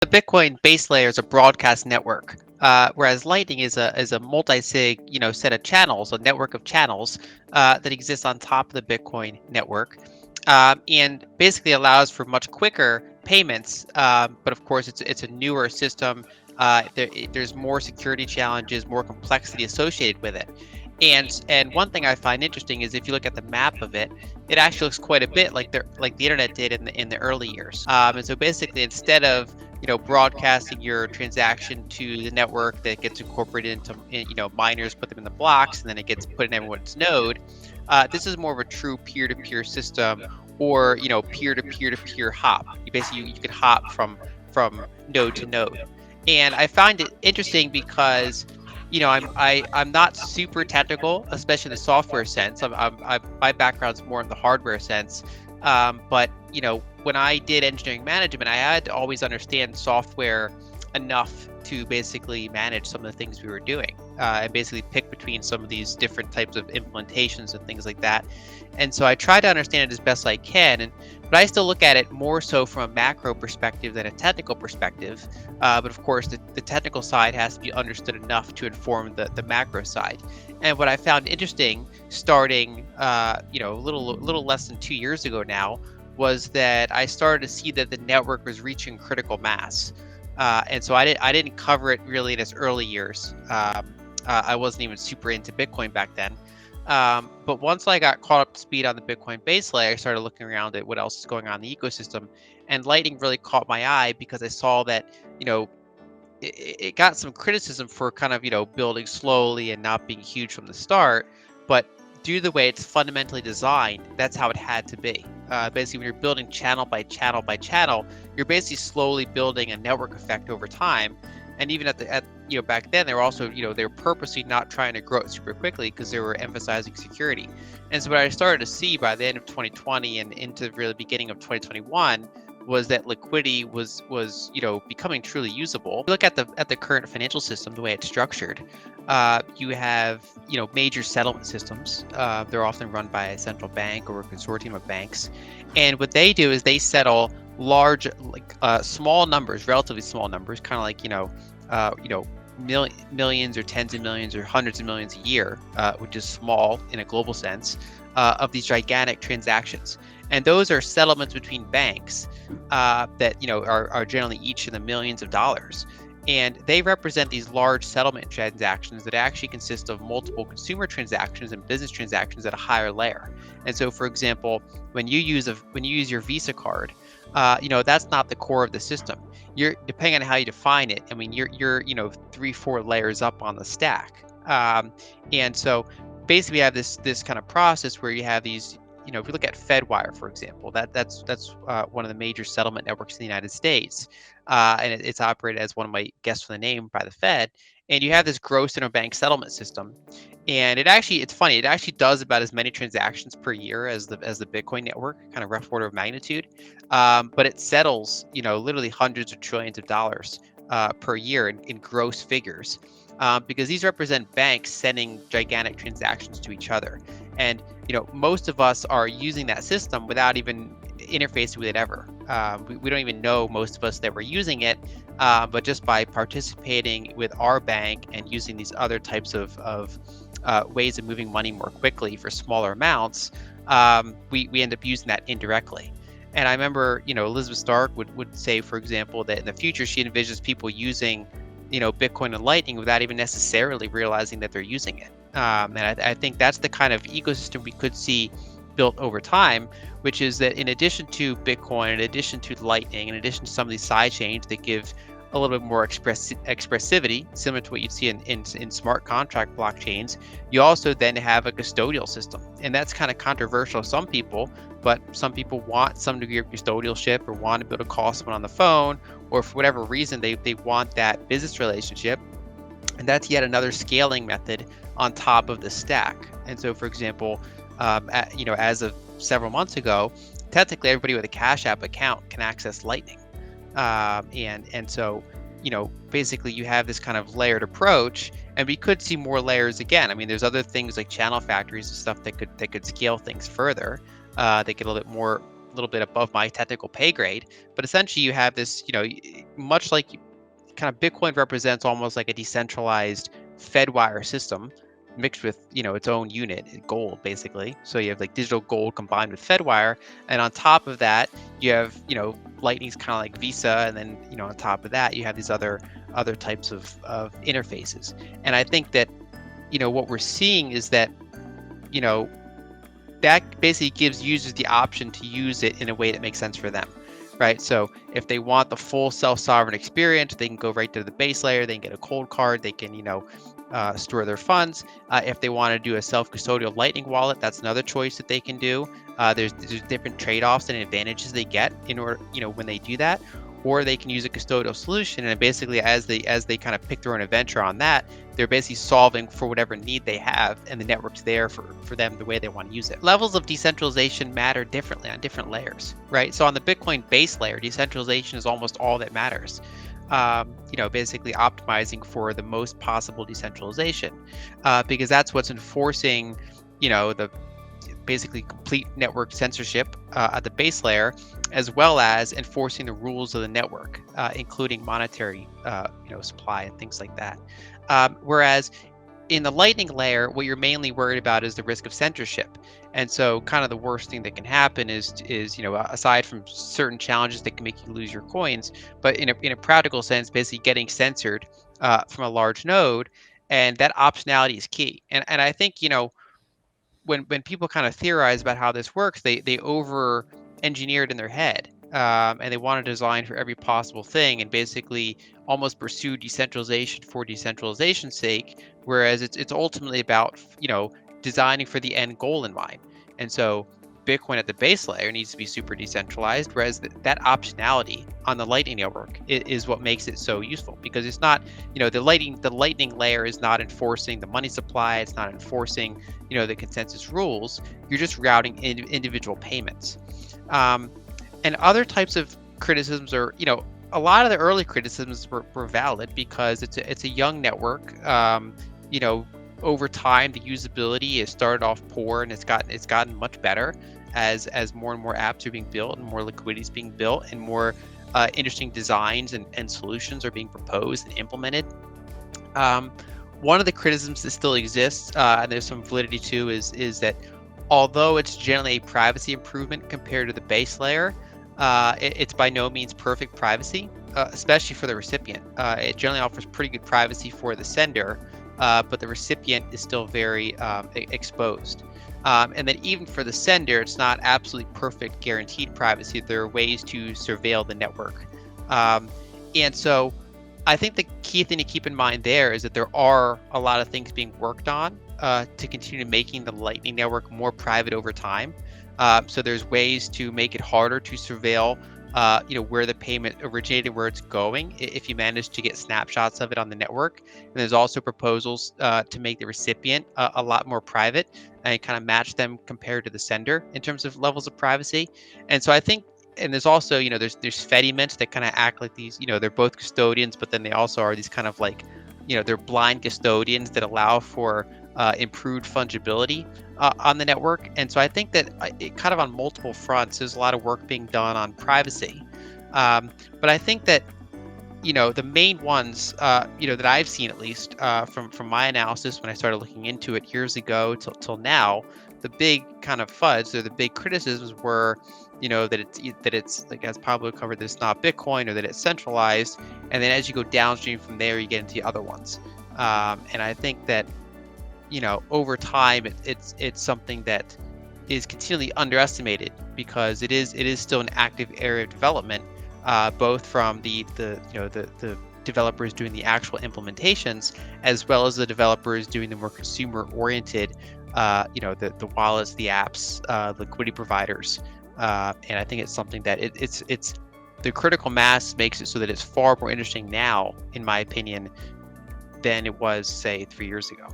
The Bitcoin base layer is a broadcast network, whereas Lightning is a multi-sig set of channels, a network of channels that exists on top of the Bitcoin network, and basically allows for much quicker payments. But of course, it's a newer system. There's more security challenges, more complexity associated with it. And one thing I find interesting is if you look at the map of it, it actually looks quite a bit like the internet did in the early years. And so basically, instead of broadcasting your transaction to the network that gets incorporated into miners put them in the blocks and then it gets put in everyone's node. This is more of a true peer-to-peer system, or peer-to-peer-to-peer hop. You can hop from node to node, and I find it interesting because I'm not super technical, especially in the software sense. My background's more in the hardware sense, but when I did engineering management, I had to always understand software enough to basically manage some of the things we were doing, and basically pick between some of these different types of implementations and things like that. And so I try to understand it as best I can, but I still look at it more so from a macro perspective than a technical perspective. But of course, the technical side has to be understood enough to inform the macro side. And what I found interesting, starting a little less than 2 years ago now, was that I started to see that the network was reaching critical mass. And so I didn't cover it really in its early years. I wasn't even super into Bitcoin back then. But once I got caught up to speed on the Bitcoin base layer, I started looking around at what else is going on in the ecosystem. And Lightning really caught my eye because I saw that, it got some criticism for kind of, building slowly and not being huge from the start. But due to the way it's fundamentally designed, that's how it had to be. Basically, when you're building channel by channel by channel, you're basically slowly building a network effect over time. And even back then, they were also, they were purposely not trying to grow it super quickly because they were emphasizing security. And so what I started to see by the end of 2020 and into the really beginning of 2021 was that liquidity was becoming truly usable. If you look at the current financial system, the way it's structured, you have major settlement systems. They're often run by a central bank or a consortium of banks, and what they do is they settle large, small numbers, relatively small numbers, kind of like millions or tens of millions or hundreds of millions a year, which is small in a global sense, of these gigantic transactions. And those are settlements between banks that are generally each in the millions of dollars. And they represent these large settlement transactions that actually consist of multiple consumer transactions and business transactions at a higher layer. And so, for example, when you use your Visa card, that's not the core of the system. You're, depending on how you define it, I mean, you're 3-4 layers up on the stack. And so basically we have this kind of process where you have these, if you look at FedWire, for example, that's one of the major settlement networks in the United States, and it's operated, as one of my guests for the name, by the Fed. And you have this gross interbank settlement system, and it's funny, it actually does about as many transactions per year as the Bitcoin network, kind of rough order of magnitude, but it settles literally hundreds of trillions of dollars per year in gross figures. Because these represent banks sending gigantic transactions to each other. And most of us are using that system without even interfacing with it ever. We don't even know, most of us, that we're using it, but just by participating with our bank and using these other types of ways of moving money more quickly for smaller amounts, we end up using that indirectly. And I remember, Elizabeth Stark would say, for example, that in the future she envisions people using Bitcoin and Lightning without even necessarily realizing that they're using it. And I think that's the kind of ecosystem we could see built over time, which is that in addition to Bitcoin, in addition to Lightning, in addition to some of these side chains that give a little bit more expressivity, similar to what you'd see in smart contract blockchains, you also then have a custodial system. And that's kind of controversial to some people, but some people want some degree of custodialship or want to be able to call someone on the phone, or for whatever reason, they want that business relationship. And that's yet another scaling method on top of the stack. And so, for example, as of several months ago, technically everybody with a Cash App account can access Lightning. And so, basically you have this kind of layered approach, and we could see more layers again. I mean, there's other things like channel factories and stuff that could scale things further. They get a little bit more a little bit above my technical pay grade. But essentially, you have this, much like kind of Bitcoin represents almost like a decentralized Fedwire system mixed with, its own unit, gold, basically. So you have like digital gold combined with Fedwire. And on top of that, you have, Lightning's kind of like Visa. And then, on top of that, you have these other types of interfaces. And I think that, what we're seeing is that, that basically gives users the option to use it in a way that makes sense for them, right? So if they want the full self-sovereign experience, they can go right to the base layer. They can get a cold card. They can, store their funds. If they want to do a self-custodial Lightning wallet, that's another choice that they can do. There's different trade-offs and advantages they get in order, when they do that. Or they can use a custodial solution, and basically, as they kind of pick their own adventure on that, they're basically solving for whatever need they have, and the network's there for them the way they want to use it. Levels of decentralization matter differently on different layers, right? So on the Bitcoin base layer, decentralization is almost all that matters. Basically optimizing for the most possible decentralization, because that's what's enforcing, the basically complete network censorship at the base layer, as well as enforcing the rules of the network, including monetary, supply and things like that. Whereas in the Lightning layer, what you're mainly worried about is the risk of censorship. And so kind of the worst thing that can happen is aside from certain challenges that can make you lose your coins, but in a practical sense, basically getting censored from a large node. And that optionality is key. And I think, when people kind of theorize about how this works, they over engineer it in their head, and they want to design for every possible thing and basically almost pursue decentralization for decentralization's sake, whereas it's ultimately about designing for the end goal in mind. And so Bitcoin at the base layer needs to be super decentralized, whereas that optionality on the Lightning network is what makes it so useful, because it's not, the Lightning layer is not enforcing the money supply, it's not enforcing, the consensus rules. You're just routing individual payments. And other types of criticisms are, a lot of the early criticisms were valid because it's a young network. Over time, the usability has started off poor, and it's gotten much better as more and more apps are being built and more liquidity is being built and more interesting designs and solutions are being proposed and implemented. One of the criticisms that still exists, and there's some validity to, is that although it's generally a privacy improvement compared to the base layer, it's by no means perfect privacy, especially for the recipient. It generally offers pretty good privacy for the sender, but the recipient is still very exposed. And then even for the sender, it's not absolutely perfect guaranteed privacy. There are ways to surveil the network. And so I think the key thing to keep in mind there is that there are a lot of things being worked on to continue making the Lightning network more private over time. So there's ways to make it harder to surveil where the payment originated, where it's going, if you manage to get snapshots of it on the network. And there's also proposals to make the recipient a lot more private and kind of match them compared to the sender in terms of levels of privacy. And so I think, and there's also, there's Fediments that kind of act like these, they're both custodians, but then they also are these kind of like, they're blind custodians that allow for improved fungibility on the network. And so I think that it kind of on multiple fronts, there's a lot of work being done on privacy. But I think that, the main ones, that I've seen, at least from my analysis when I started looking into it years ago till now, the big kind of FUDs or the big criticisms were, that it's like, as Pablo covered, that it's not Bitcoin or that it's centralized. And then as you go downstream from there, you get into the other ones. And I think that, over time, it's something that is continually underestimated because it is still an active area of development, both from the developers doing the actual implementations, as well as the developers doing the more consumer-oriented, the wallets, the apps, liquidity providers. And I think it's something that it's the critical mass makes it so that it's far more interesting now, in my opinion, than it was, say, 3 years ago.